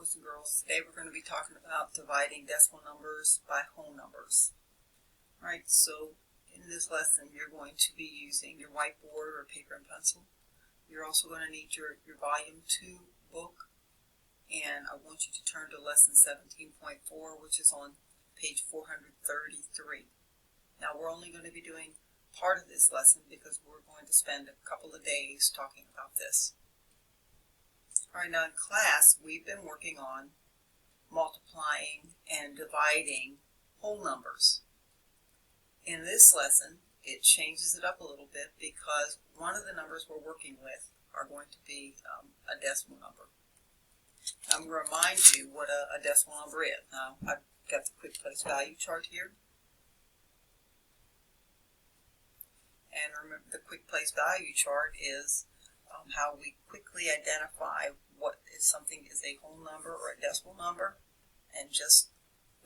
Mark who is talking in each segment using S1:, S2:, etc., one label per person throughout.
S1: boys and girls. Today we're going to be talking about dividing decimal numbers by whole numbers. Alright, so in this lesson you're going to be using your whiteboard or paper and pencil. You're also going to need your volume 2 book, and I want you to turn to lesson 17.4, which is on page 433. Now we're only going to be doing part of this lesson because we're going to spend a couple of days talking about this. Alright, now in class we've been working on multiplying and dividing whole numbers. In this lesson it changes it up a little bit because one of the numbers we're working with are going to be a decimal number. I'm going to remind you what a decimal number is. Now I've got the quick place value chart here. And remember, the quick place value chart is how we quickly identify what is something is a whole number or a decimal number and just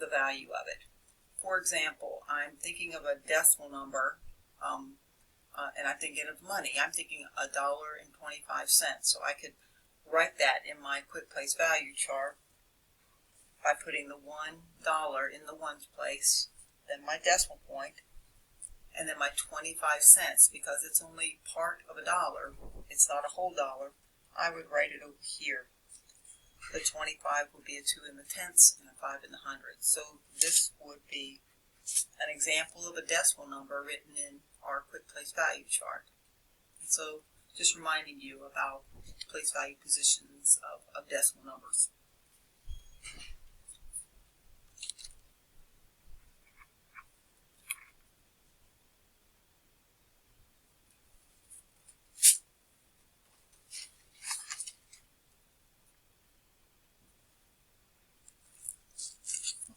S1: the value of it. For example, I'm thinking of a decimal number and I'm thinking of money. I'm thinking $1.25. So I could write that in my quick place value chart by putting the $1 in the ones place, then my decimal point, and then my 25 cents, because it's only part of $1, it's not a whole dollar, I would write it over here. The 25 would be a 2 in the tenths and a 5 in the hundreds. So this would be an example of a decimal number written in our quick place value chart. And so just reminding you about place value positions of decimal numbers.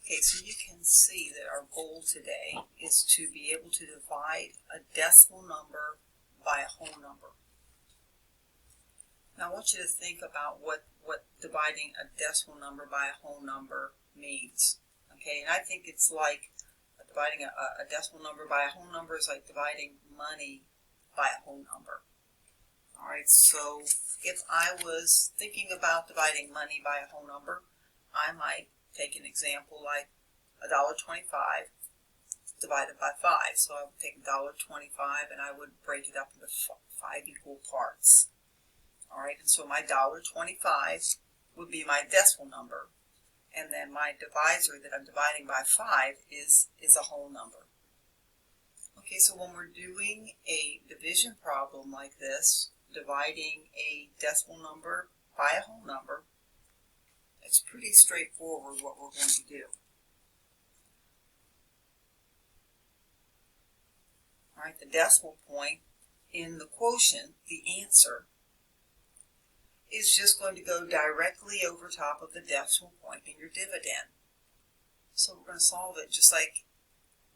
S1: Okay, so you can see that our goal today is to be able to divide a decimal number by a whole number. Now I want you to think about what dividing a decimal number by a whole number means. Okay, and I think it's like dividing a decimal number by a whole number is like dividing money by a whole number. Alright, so if I was thinking about dividing money by a whole number, I might take an example like $1.25 divided by 5. So I would take $1.25 and I would break it up into 5 equal parts. Alright, and so my $1.25 would be my decimal number, and then my divisor that I'm dividing by 5 is a whole number. Okay, so when we're doing a division problem like this, dividing a decimal number by a whole number, it's pretty straightforward what we're going to do. Alright, the decimal point in the quotient, the answer, is just going to go directly over top of the decimal point in your dividend. So we're going to solve it just like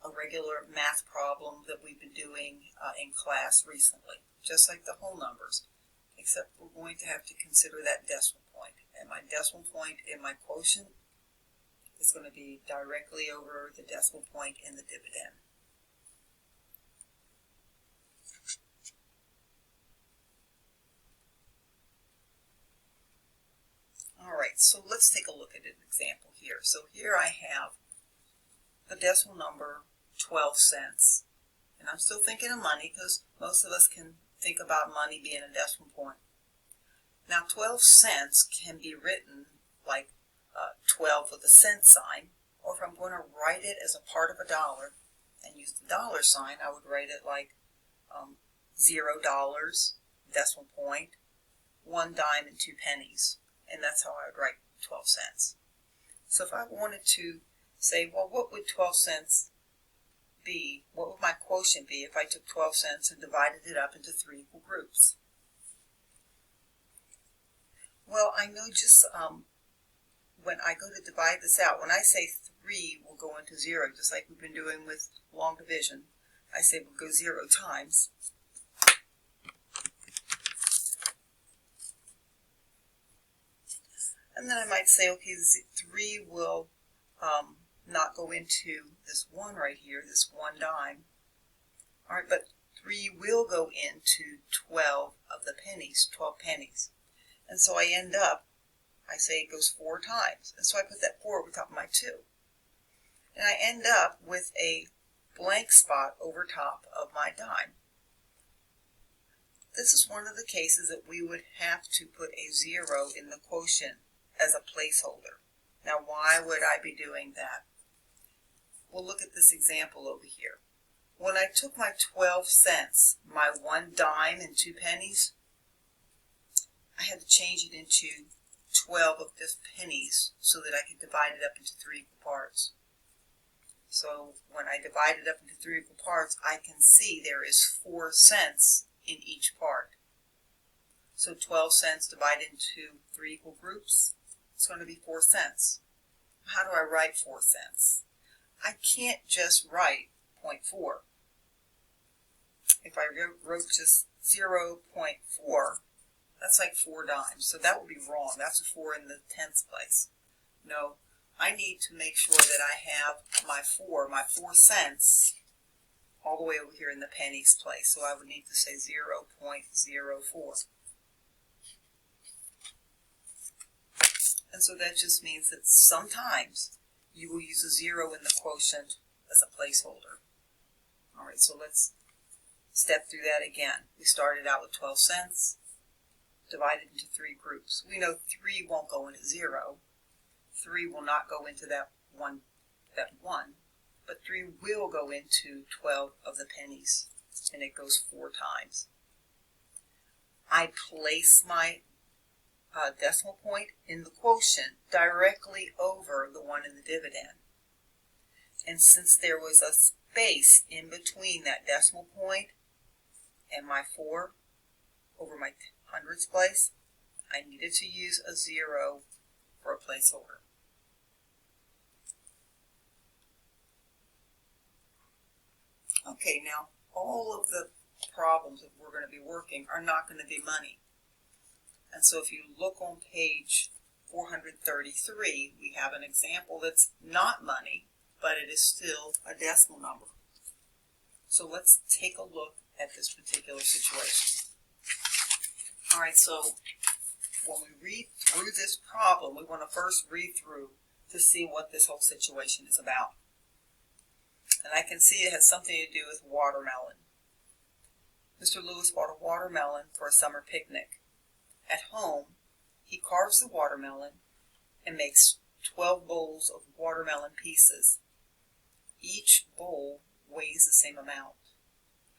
S1: a regular math problem that we've been doing in class recently, just like the whole numbers, except we're going to have to consider that decimal point. And my decimal point in my quotient is going to be directly over the decimal point in the dividend. Alright, so let's take a look at an example here. So here I have the decimal number 12 cents. And I'm still thinking of money because most of us can think about money being a decimal point. Now 12 cents can be written like 12 with a cent sign, or if I'm going to write it as a part of $1 and use the dollar sign, I would write it like $0, decimal point, 1 dime and 2 pennies. And that's how I would write 12 cents. So if I wanted to say, well, what would 12 cents be? What would my quotient be if I took 12 cents and divided it up into 3 equal groups? Well, I know just when I go to divide this out, when I say 3 will go into 0, just like we've been doing with long division, I say we'll go 0 times. And then I might say, okay, 3 will not go into this 1 right here, this 1 dime. Alright, but 3 will go into 12 of the pennies, 12 pennies. And so I end up, I say it goes 4 times. And so I put that 4 over top of my 2. And I end up with a blank spot over top of my dime. This is one of the cases that we would have to put a 0 in the quotient as a placeholder. Now, why would I be doing that? Well, look at this example over here. When I took my 12 cents, my 1 dime and 2 pennies, I had to change it into 12 of the pennies so that I could divide it up into 3 equal parts. So when I divide it up into 3 equal parts, I can see there is 4 cents in each part. So 12 cents divided into 3 equal groups, it's going to be 4 cents. How do I write 4 cents? I can't just write 0.4. If I wrote just 0.4, that's like 4 dimes. So that would be wrong. That's a 4 in the tenths place. No, I need to make sure that I have my 4 cents, all the way over here in the pennies place. So I would need to say 0.04. And so that just means that sometimes you will use a 0 in the quotient as a placeholder. All right, so let's step through that again. We started out with 12 cents, divided into 3 groups. We know 3 won't go into 0. 3 will not go into that one, but 3 will go into 12 of the pennies, and it goes 4 times. I place my decimal point in the quotient directly over the 1 in the dividend. And since there was a space in between that decimal point and my 4 over my hundredths place, I needed to use a 0 for a placeholder. Okay, now all of the problems that we're going to be working are not going to be money. And so if you look on page 433, we have an example that's not money, but it is still a decimal number. So let's take a look at this particular situation. All right, so when we read through this problem, we want to first read through to see what this whole situation is about. And I can see it has something to do with watermelon. Mr. Lewis bought a watermelon for a summer picnic. At home, he carves the watermelon and makes 12 bowls of watermelon pieces. Each bowl weighs the same amount.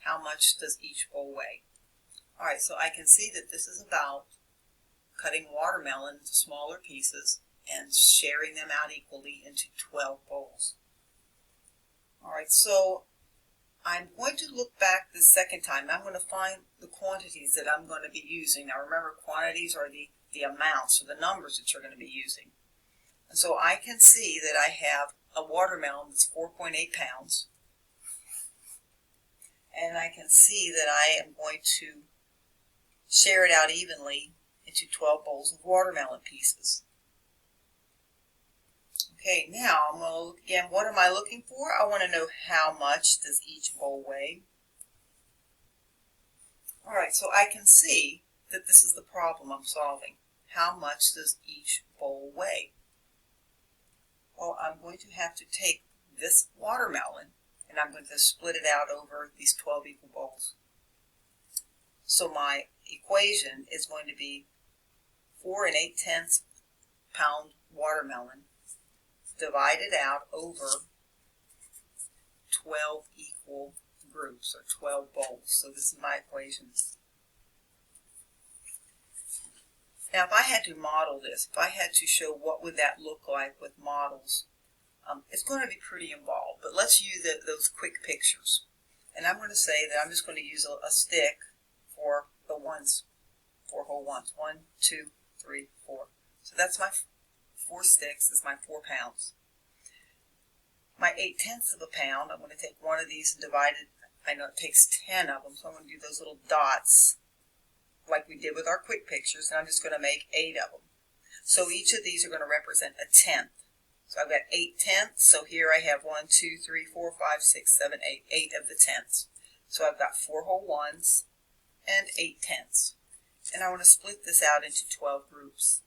S1: How much does each bowl weigh? All right, so I can see that this is about cutting watermelon into smaller pieces and sharing them out equally into 12 bowls. All right, so I'm going to look back the second time. I'm going to find the quantities that I'm going to be using. Now remember, quantities are the amounts or the numbers that you're going to be using. And so I can see that I have a watermelon that's 4.8 pounds. And I can see that I am going to share it out evenly into 12 bowls of watermelon pieces. Okay, now I'm going to look again. What am I looking for? I want to know how much does each bowl weigh. All right, so I can see that this is the problem I'm solving. How much does each bowl weigh? Well, I'm going to have to take this watermelon and I'm going to split it out over these 12 equal bowls. So my equation is going to be 4 8/10 pound watermelon divided out over 12 equal groups or 12 bowls. So this is my equation. Now if I had to model this, if I had to show what would that look like with models, it's going to be pretty involved, but let's use those quick pictures. And I'm going to say that I'm just going to use a stick for the ones, 4 whole ones. 1, 2, 3, 4. So that's my 4 sticks, is my 4 pounds. My 8/10 of a pound, I'm going to take one of these and divide it. I know it takes 10 of them, so I'm going to do those little dots like we did with our quick pictures, and I'm just going to make 8 of them. So each of these are going to represent a tenth. So I've got 8/10, so here I have 1, 2, 3, 4, 5, 6, 7, 8, 8 of the tenths. So I've got 4 whole ones and 8/10. And I want to split this out into 12 groups.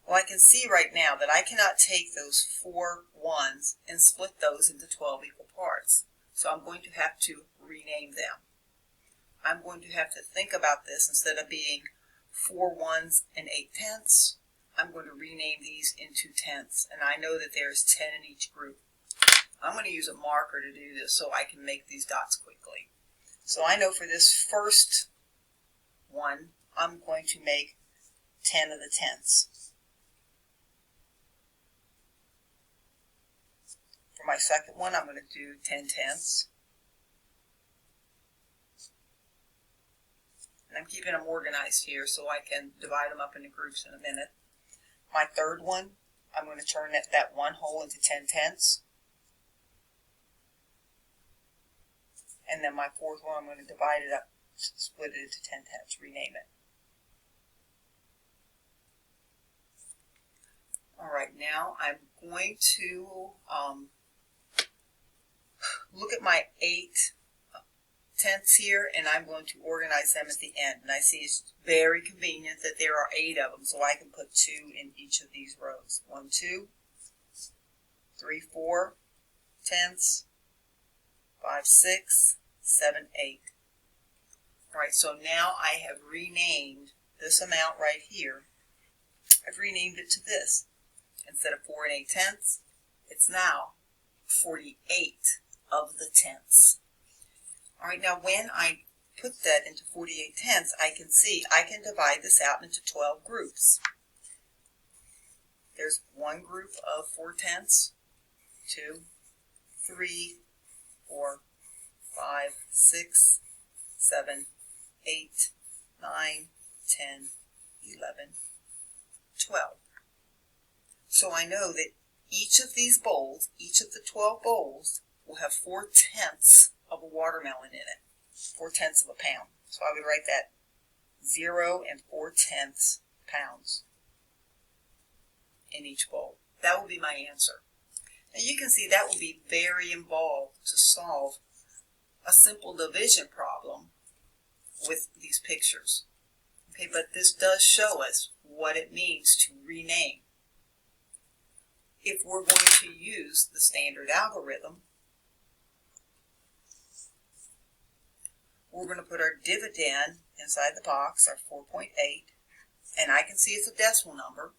S1: Well, I can see right now that I cannot take those 4 ones and split those into 12 equal parts. So I'm going to have to rename them. I'm going to have to think about this. Instead of being 4 ones and 8 tenths, I'm going to rename these into tenths. And I know that there's 10 in each group. I'm going to use a marker to do this so I can make these dots quickly. So I know for this first one, I'm going to make 10 of the tenths. For my second one, I'm going to do 10 tenths. And I'm keeping them organized here so I can divide them up into groups in a minute. My third one, I'm going to turn that one whole into 10 tenths. And then my fourth one, I'm going to divide it up, split it into 10 tenths, rename it. All right, now I'm going to look at my 8 tenths here, and I'm going to organize them at the end. And I see it's very convenient that there are 8 of them, so I can put 2 in each of these rows. 1, 2, 3, 4 tenths, 5, 6, 7, 8. All right, so now I have renamed this amount right here. I've renamed it to this. Instead of 4 and 8 tenths, it's now 48 of the tenths. All right, now when I put that into 48 tenths, I can see I can divide this out into 12 groups. There's one group of 4 tenths, 2, 3, 4, 5, 6, 7, 8, 9, 10, 11, 12. So I know that each of these bowls, each of the 12 bowls, will have 4 tenths of a watermelon in it, 4 tenths of a pound. So I would write that 0 and 4 tenths pounds in each bowl. That will be my answer. And you can see that will be very involved to solve a simple division problem with these pictures. Okay, but this does show us what it means to rename. If we're going to use the standard algorithm, we're going to put our dividend inside the box, our 4.8, and I can see it's a decimal number,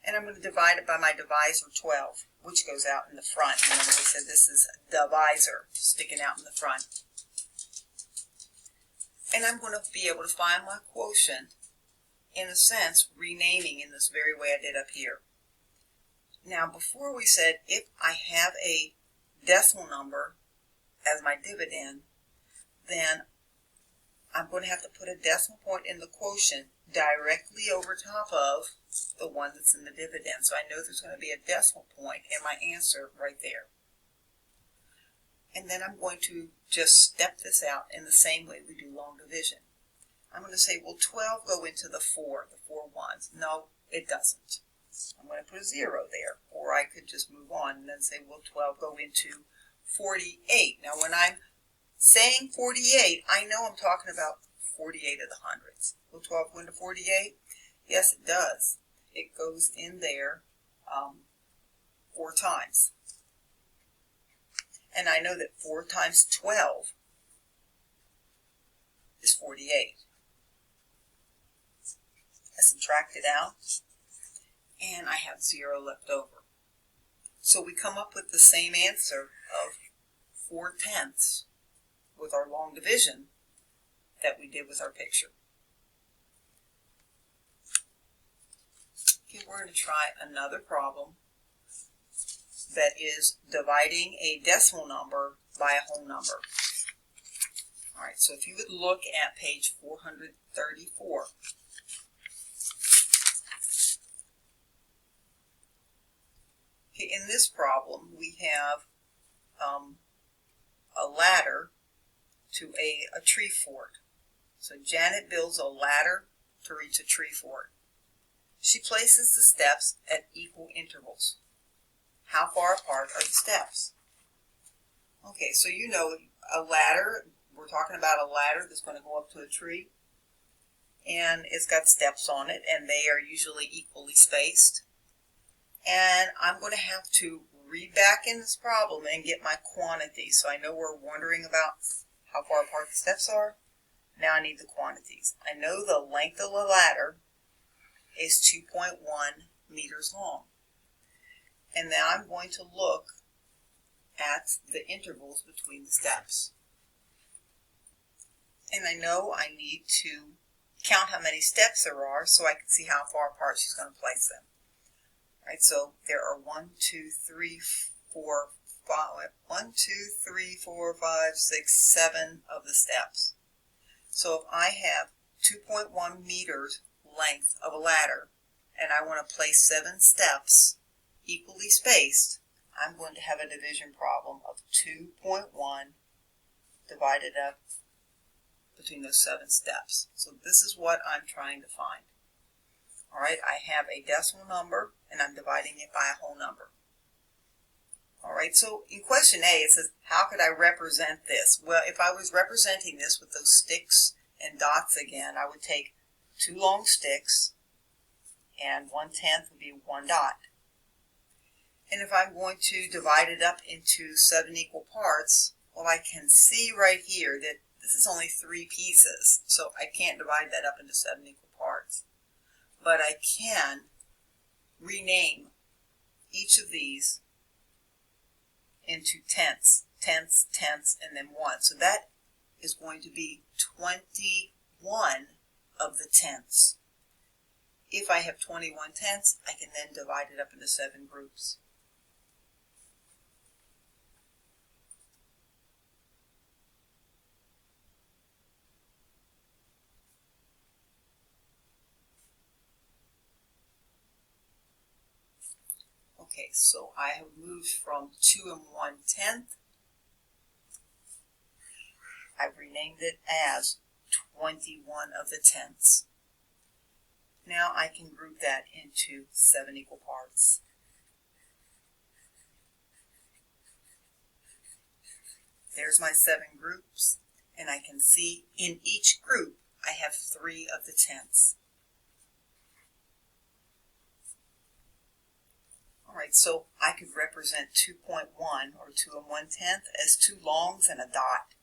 S1: and I'm going to divide it by my divisor 12, which goes out in the front. Remember we said this is a divisor sticking out in the front. And I'm going to be able to find my quotient, in a sense, renaming in this very way I did up here. Now, before we said if I have a decimal number as my dividend, then I'm going to have to put a decimal point in the quotient directly over top of the one that's in the dividend. So I know there's going to be a decimal point in my answer right there. And then I'm going to just step this out in the same way we do long division. I'm going to say, will 12 go into the 4 ones? No, it doesn't. I'm going to put a 0 there. Or I could just move on and then say, will 12 go into 48? Now when I'm saying 48, I know I'm talking about 48 of the hundreds. Will 12 go into 48? Yes, it does. It goes in there 4 times. And I know that 4 times 12 is 48. I subtract it out, and I have 0 left over. So we come up with the same answer of 4 tenths with our long division that we did with our picture. Okay, we're going to try another problem that is dividing a decimal number by a whole number. All right, so if you would look at page 434. Okay, in this problem, we have a ladder to a tree fort. So Janet builds a ladder to reach a tree fort. She places the steps at equal intervals. How far apart are the steps? Okay, so you know a ladder, we're talking about a ladder that's going to go up to a tree. and it's got steps on it, and they are usually equally spaced. And I'm going to have to read back in this problem and get my quantities. So I know we're wondering about how far apart the steps are. Now I need the quantities. I know the length of the ladder is 2.1 meters long. And now I'm going to look at the intervals between the steps. And I know I need to count how many steps there are so I can see how far apart she's going to place them. All right, so there are 1, 2, 3, 4, 5, 6, 7 of the steps. So if I have 2.1 meters length of a ladder and I want to place 7 steps equally spaced, I'm going to have a division problem of 2.1 divided up between those 7 steps. So this is what I'm trying to find. All right, I have a decimal number and I'm dividing it by a whole number. All right, so in question A, it says, how could I represent this? Well, if I was representing this with those sticks and dots again, I would take 2 long sticks and 1/10 would be 1 dot. And if I'm going to divide it up into 7 equal parts, well, I can see right here that this is only 3 pieces, so I can't divide that up into 7 equal parts. But I can rename each of these into tenths, tenths, tenths, and then 1. So that is going to be 21 of the tenths. If I have 21 tenths, I can then divide it up into 7 groups. Okay, so I have moved from 2 1/10. I've renamed it as 21 of the tenths. Now I can group that into 7 equal parts. There's my 7 groups, and I can see in each group I have 3 of the tenths. Alright, so I could represent 2.1 or 2 1/10 as 2 longs and a dot.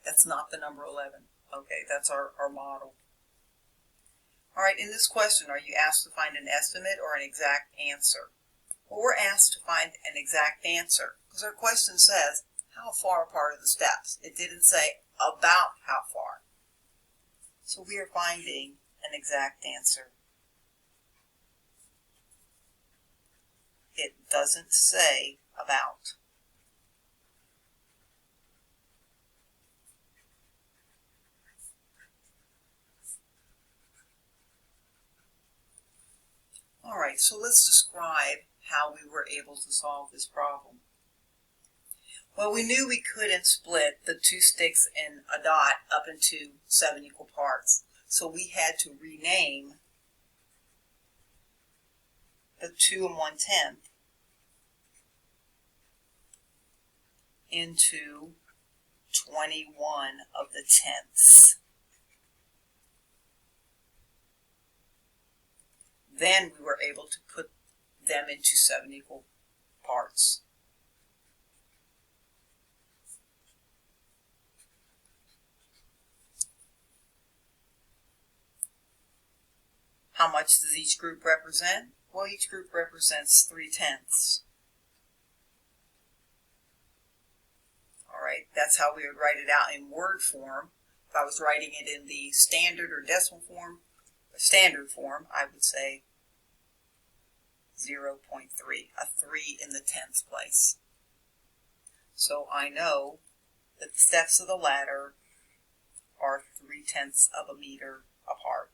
S1: That's not the number 11. Okay, that's our model. Alright, in this question, are you asked to find an estimate or an exact answer? Well, we're asked to find an exact answer because our question says, how far apart are the steps? It didn't say about how far. So we are finding an exact answer. It doesn't say about. Alright, so let's describe how we were able to solve this problem. Well, we knew we couldn't split the 2 sticks and a dot up into 7 equal parts. So we had to rename the 2 1/10 into 21 of the tenths. Then we were able to put them into 7 equal parts. How much does each group represent? Well, each group represents 3/10. Alright, that's how we would write it out in word form. If I was writing it in the standard or decimal form, standard form, I would say 0.3, a 3 in the tenths place. So I know that the steps of the ladder are 3/10 of a meter apart.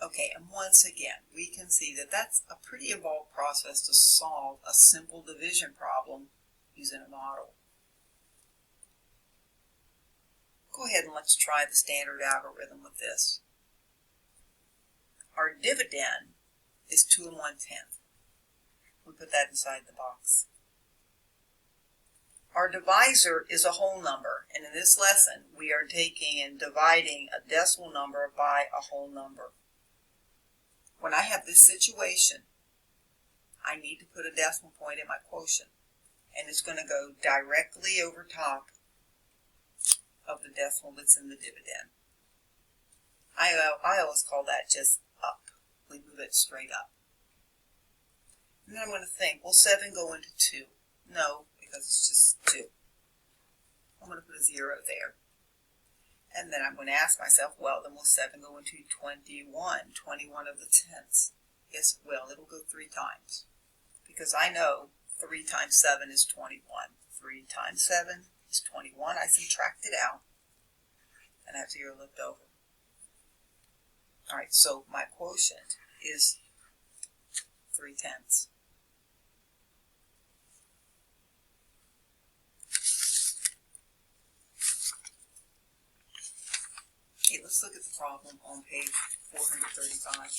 S1: Okay, and once again, we can see that that's a pretty involved process to solve a simple division problem using a model. Go ahead and let's try the standard algorithm with this. Our dividend is 2 1/10. We put that inside the box. Our divisor is a whole number, and in this lesson we are taking and dividing a decimal number by a whole number. When I have this situation, I need to put a decimal point in my quotient, and it's going to go directly over top of the decimal that's in the dividend. I always call that just up. We move it straight up. And then I'm going to think, will 7 go into 2? No, because it's just 2. I'm going to put a 0 there. And then I'm going to ask myself, well, then will 7 go into 21? 21 of the tenths. Yes, it will. It'll go 3 times. Because I know 3 times 7 is 21. 3 times 7 is 21. I subtract it out, and I have 0 left over. Alright, so my quotient is 3/10. Okay, let's look at the problem on page 435.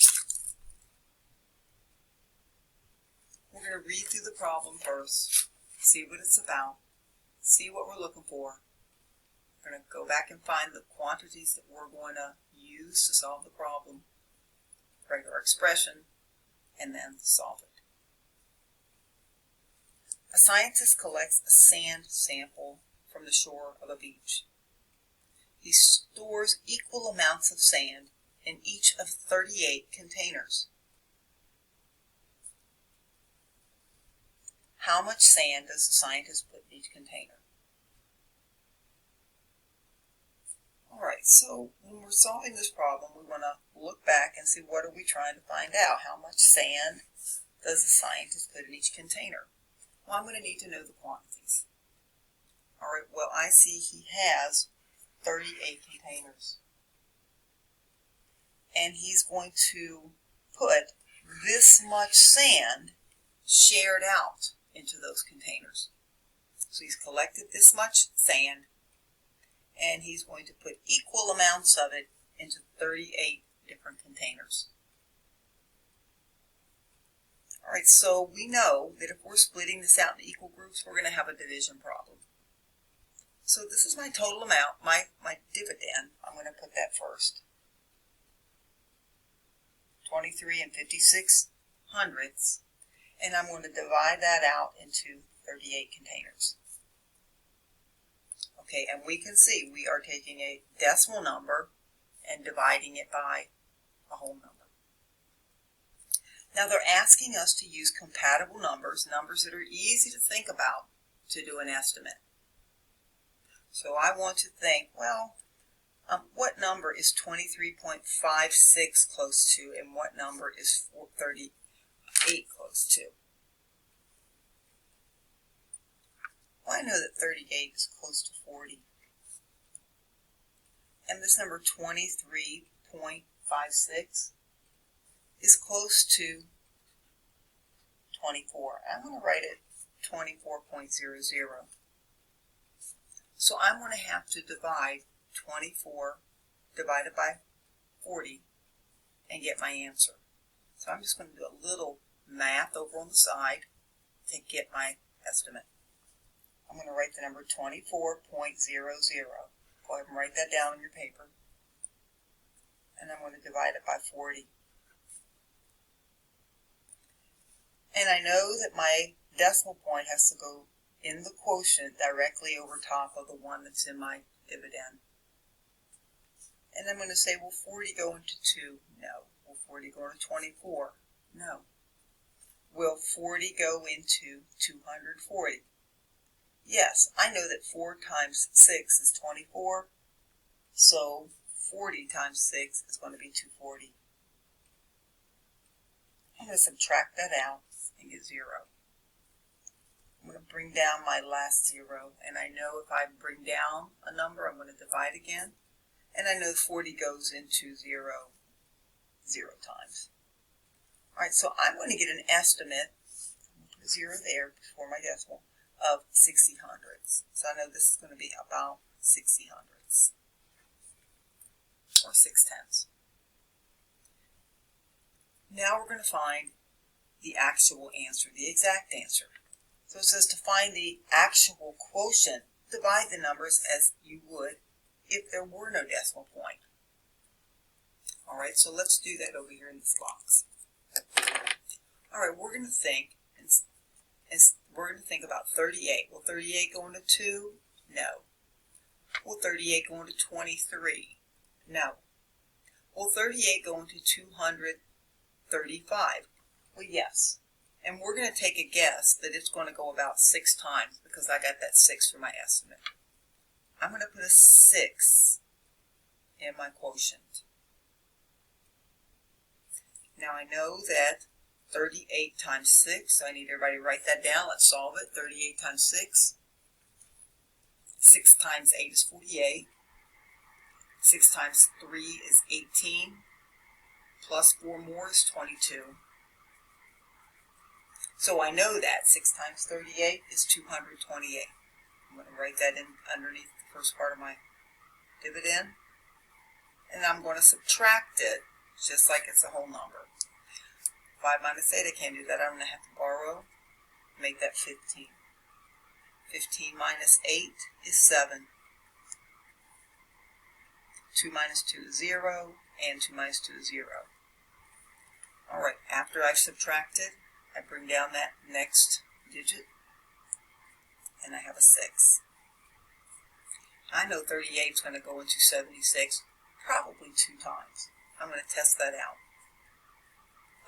S1: We're going to read through the problem first, see what it's about, see what we're looking for. We're going to go back and find the quantities that we're going to use to solve the problem, regular expression, and then solve it. A scientist collects a sand sample from the shore of a beach. He stores equal amounts of sand in each of 38 containers. How much sand does the scientist put in each container? Alright, so when we're solving this problem, we want to look back and see what are we trying to find out. How much sand does the scientist put in each container? Well, I'm going to need to know the quantities. Alright, well, I see he has 38 containers. And he's going to put this much sand shared out into those containers. So he's collected this much sand, and he's going to put equal amounts of it into 38 different containers. Alright, so we know that if we're splitting this out into equal groups, we're going to have a division problem. So this is my total amount, my dividend. I'm going to put that first. 23 56/100ths. And I'm going to divide that out into 38 containers. Okay, and we can see we are taking a decimal number and dividing it by a whole number. Now they're asking us to use compatible numbers, numbers that are easy to think about, to do an estimate. So I want to think, well, what number is 23.56 close to, and what number is 38 close to? Well, I know that 38 is close to 40. And this number 23.56 is close to 24. I'm going to write it 24.00. So I'm going to have to divide 24 divided by 40 and get my answer. So I'm just going to do a little math over on the side to get my estimate. I'm going to write the number 24.00. Go ahead and write that down on your paper. And I'm going to divide it by 40. And I know that my decimal point has to go in the quotient directly over top of the one that's in my dividend. And I'm going to say, will 40 go into 2? No. Will 40 go into 24? No. Will 40 go into 240? Yes, I know that 4 times 6 is 24, so 40 times 6 is going to be 240. I'm going to subtract that out and get 0. I'm going to bring down my last 0, and I know if I bring down a number, I'm going to divide again, and I know 40 goes into 0 times. Alright, so I'm going to get an estimate, I'm going to put a 0 there before my decimal, of 60/100ths. So I know this is going to be about 60/100ths, or 6/10ths. Now we're going to find the actual answer, the exact answer. So it says to find the actual quotient, divide the numbers as you would if there were no decimal point. Alright, so let's do that over here in this box. Alright, we're going to think about 38. Will 38 go into 2? No. Will 38 go into 23? No. Will 38 go into 235? Well, yes. And we're going to take a guess that it's going to go about 6 times because I got that 6 for my estimate. I'm going to put a 6 in my quotient. Now I know that 38 times 6, so I need everybody to write that down. Let's solve it. 38 times 6. 6 times 8 is 48. 6 times 3 is 18. Plus 4 more is 22. So I know that 6 times 38 is 228. I'm going to write that in underneath the first part of my dividend. And I'm going to subtract it just like it's a whole number. 5 minus 8, I can't do that. I'm going to have to borrow. Make that 15. 15 minus 8 is 7. 2 minus 2 is 0. And 2 minus 2 is 0. Alright, after I've subtracted, I bring down that next digit, and I have a 6. I know 38 is going to go into 76 probably 2 times. I'm going to test that out.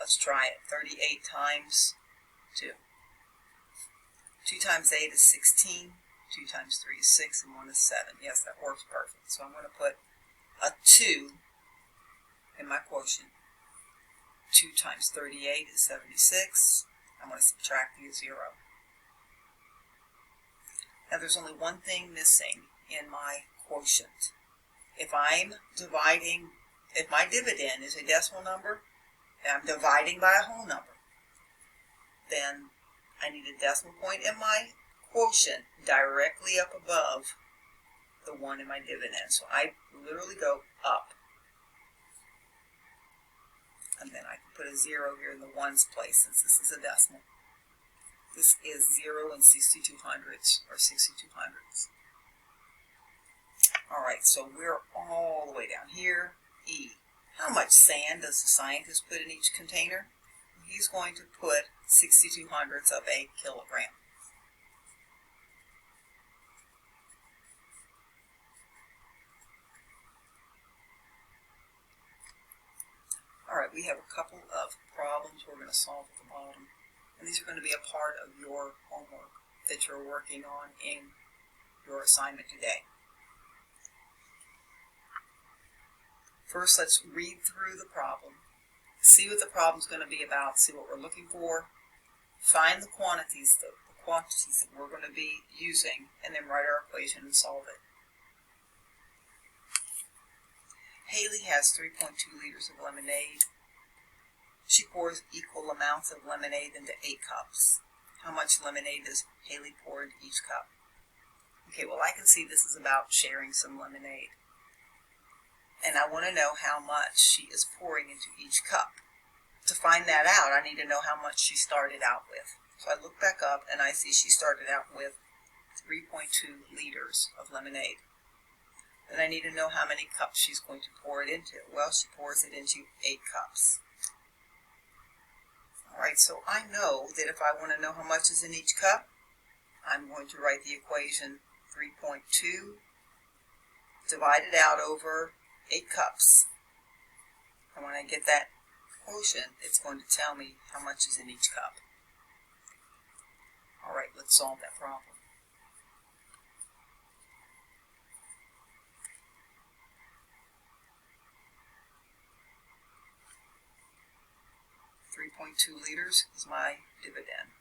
S1: Let's try it. 38 times 2. 2 times 8 is 16. 2 times 3 is 6, and 1 is 7. Yes, that works perfect. So I'm going to put a 2 in my quotient. 2 times 38 is 76. I'm going to subtract the 0. Now there's only one thing missing in my quotient. If my dividend is a decimal number, and I'm dividing by a whole number, then I need a decimal point in my quotient directly up above the 1 in my dividend. So I literally go up. And then I can put a 0 here in the ones place since this is a decimal. This is 0 and 62 hundredths, or 62 hundredths. Alright, so we're all the way down here. E. How much sand does the scientist put in each container? He's going to put 62 hundredths of a kilogram. Alright, we have a couple of problems we're going to solve at the bottom. And these are going to be a part of your homework that you're working on in your assignment today. First, let's read through the problem. See what the problem's going to be about. See what we're looking for. Find the quantities that we're going to be using, and then write our equation and solve it. Haley has 3.2 liters of lemonade. She pours equal amounts of lemonade into 8 cups. How much lemonade does Haley pour into each cup? Okay, well I can see this is about sharing some lemonade. And I want to know how much she is pouring into each cup. To find that out, I need to know how much she started out with. So I look back up and I see she started out with 3.2 liters of lemonade. Then I need to know how many cups she's going to pour it into. Well, she pours it into 8 cups. Alright, so I know that if I want to know how much is in each cup, I'm going to write the equation 3.2 divided out over 8 cups. And when I get that quotient, it's going to tell me how much is in each cup. Alright, let's solve that problem. 3.2 liters is my dividend.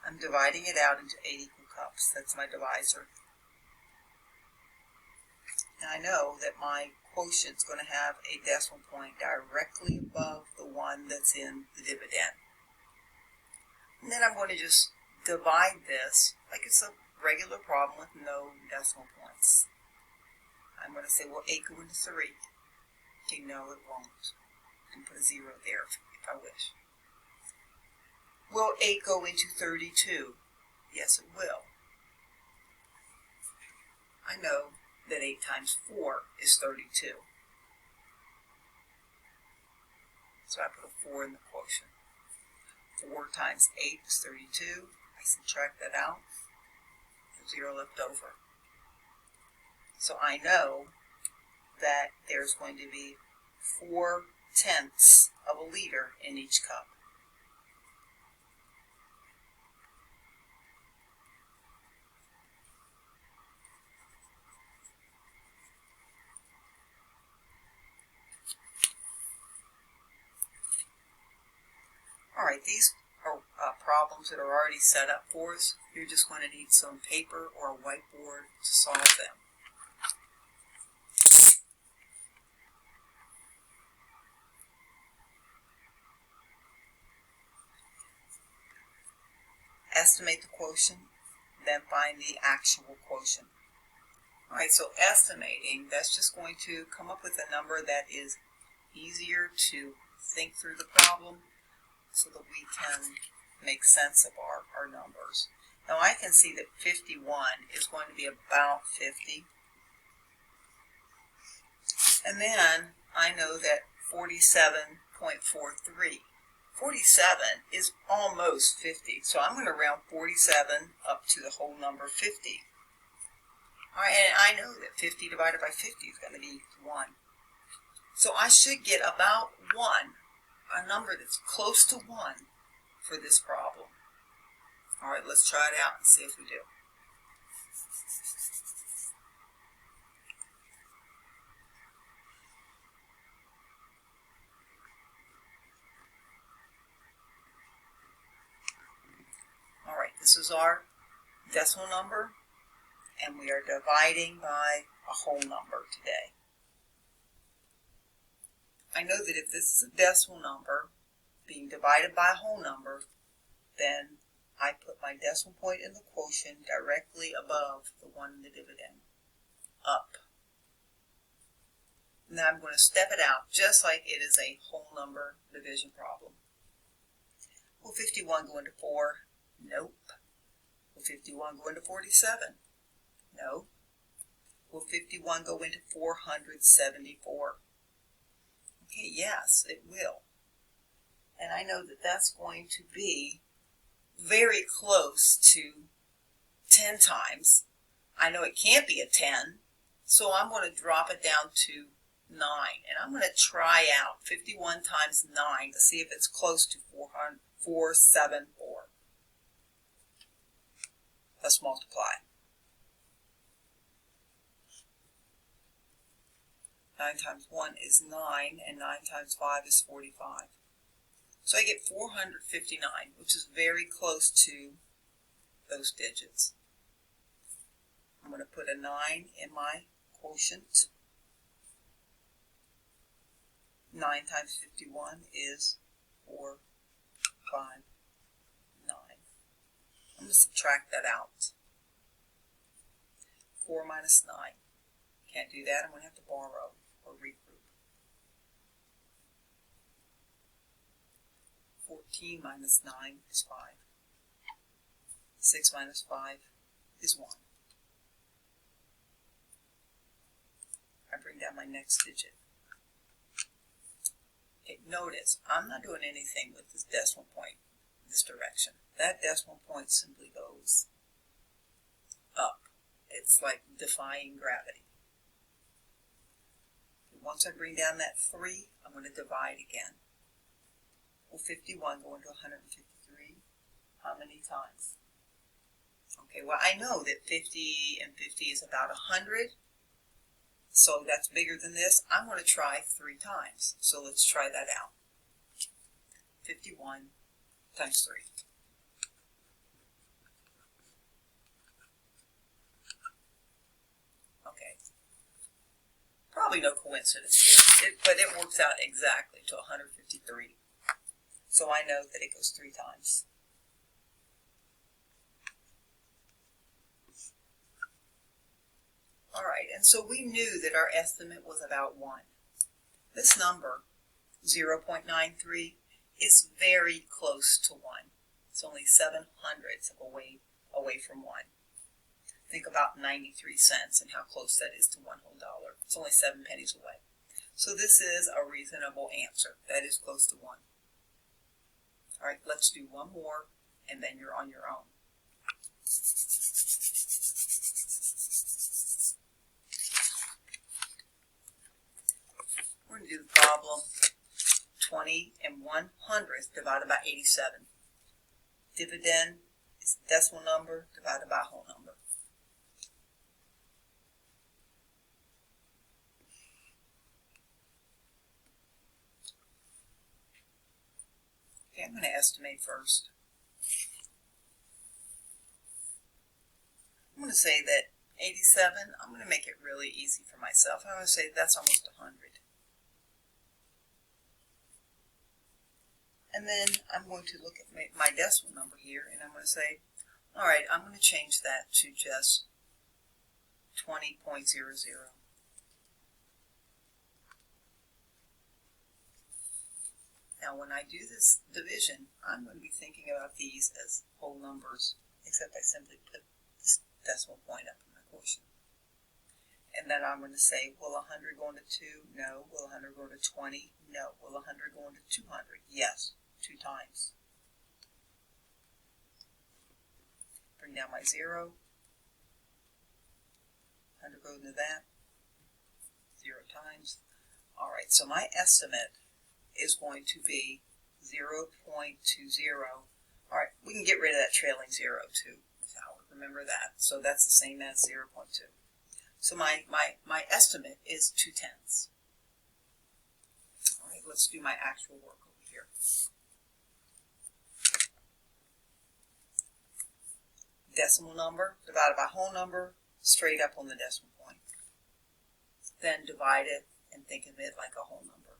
S1: I'm dividing it out into 8 equal cups. That's my divisor. And I know that my quotient is going to have a decimal point directly above the one that's in the dividend. And then I'm going to just divide this like it's a regular problem with no decimal points. I'm going to say, well, 8 go into 3. Okay, no, it won't. I can put a 0 there if I wish. Will 8 go into 32? Yes, it will. I know that 8 times 4 is 32. So I put a 4 in the quotient. 4 times 8 is 32. I subtract that out. There's 0 left over. So I know that there's going to be 4/10 of a liter in each cup. All right, these are problems that are already set up for us. You're just going to need some paper or a whiteboard to solve them. Estimate the quotient, then find the actual quotient. All right, so estimating, that's just going to come up with a number that is easier to think through the problem so that we can make sense of our numbers. Now I can see that 51 is going to be about 50. And then I know that 47.43. 47 is almost 50. So I'm going to round 47 up to the whole number 50. All right, and I know that 50 divided by 50 is going to be 1. So I should get about 1, a number that's close to 1 for this problem. All right, let's try it out and see if we do. All right, this is our decimal number, and we are dividing by a whole number today. I know that if this is a decimal number being divided by a whole number, then I put my decimal point in the quotient directly above the one in the dividend, up. Now I'm going to step it out just like it is a whole number division problem. Will 51 go into 4? Nope. Will 51 go into 47? No. Will 51 go into 474? Okay, yes, it will. And I know that that's going to be very close to 10 times. I know it can't be a 10, so I'm going to drop it down to 9. And I'm going to try out 51 times 9 to see if it's close to 474. Let's multiply. 9 times 1 is 9, and 9 times 5 is 45. So I get 459, which is very close to those digits. I'm going to put a 9 in my quotient. 9 times 51 is 4, 5, 9. I'm going to subtract that out. 4 minus 9. Can't do that. I'm going to have to borrow or regroup. 14 minus 9 is 5. 6 minus 5 is 1. I bring down my next digit. Okay, notice, I'm not doing anything with this decimal point this direction. That decimal point simply goes up. It's like defying gravity. Once I bring down that 3, I'm going to divide again. Will 51 go into 153? How many times? Okay, well I know that 50 and 50 is about 100. So that's bigger than this. I'm going to try 3 times. So let's try that out. 51 times 3. Okay. Probably no coincidence here, but it works out exactly to 153. So I know that it goes 3 times. All right, and so we knew that our estimate was about 1. This number, 0.93, is very close to 1. It's only 7/100 away from 1. Think about 93 cents and how close that is to $1 whole. It's only 7 pennies away. So this is a reasonable answer. That is close to 1. All right, let's do one more, and then you're on your own. We're going to do the problem 20 1/100 divided by 87. Dividend is the decimal number divided by a whole number. Okay, I'm going to estimate first. I'm going to say that 87, I'm going to make it really easy for myself. I'm going to say that's almost 100. And then I'm going to look at my decimal number here, and I'm going to say, all right, I'm going to change that to just 20.00. Now, when I do this division, I'm going to be thinking about these as whole numbers, except I simply put this decimal point up in my quotient. And then I'm going to say, will 100 go into 2? No. Will 100 go into 20? No. Will 100 go into 200? Yes. 2 times. Bring down my 0. 100 goes into that. 0 times. All right, so my estimate is going to be 0.20. All right, we can get rid of that trailing 0 too. Remember that. So that's the same as 0.2. So my estimate is 2/10. All right, let's do my actual work over here. Decimal number divided by whole number, straight up on the decimal point. Then divide it and think of it like a whole number.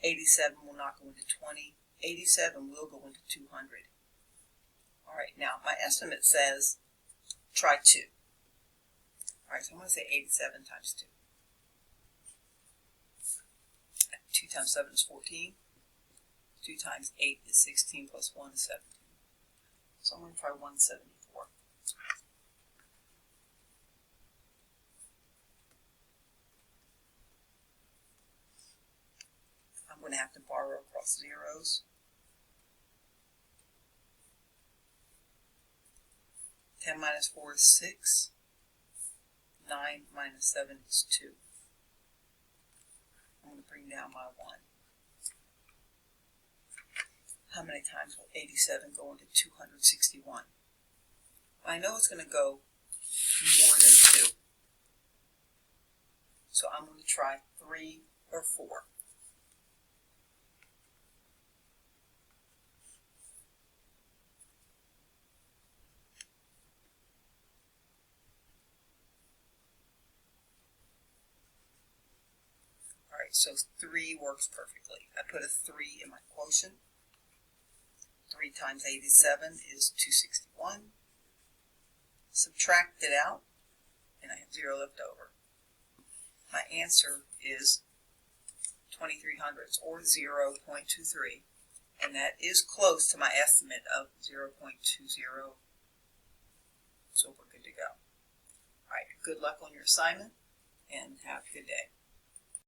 S1: 87 will not go into 20. 87 will go into 200. All right, now my estimate says try 2. All right, so I'm going to say 87 times 2. 2 times 7 is 14. 2 times 8 is 16 plus 1 is 17. So I'm going to try 174. I'm going to have to borrow across zeros. 10 minus 4 is 6. 9 minus 7 is 2. I'm going to bring down my 1. How many times will 87 go into 261? I know it's going to go more than 2. So I'm going to try 3 or 4. Alright, so 3 works perfectly. I put a 3 in my quotient. 3 times 87 is 261. Subtract it out, and I have 0 left over. My answer is 2300ths, or 0.23, and that is close to my estimate of 0.20. So we're good to go. Alright, good luck on your assignment, and have a good day.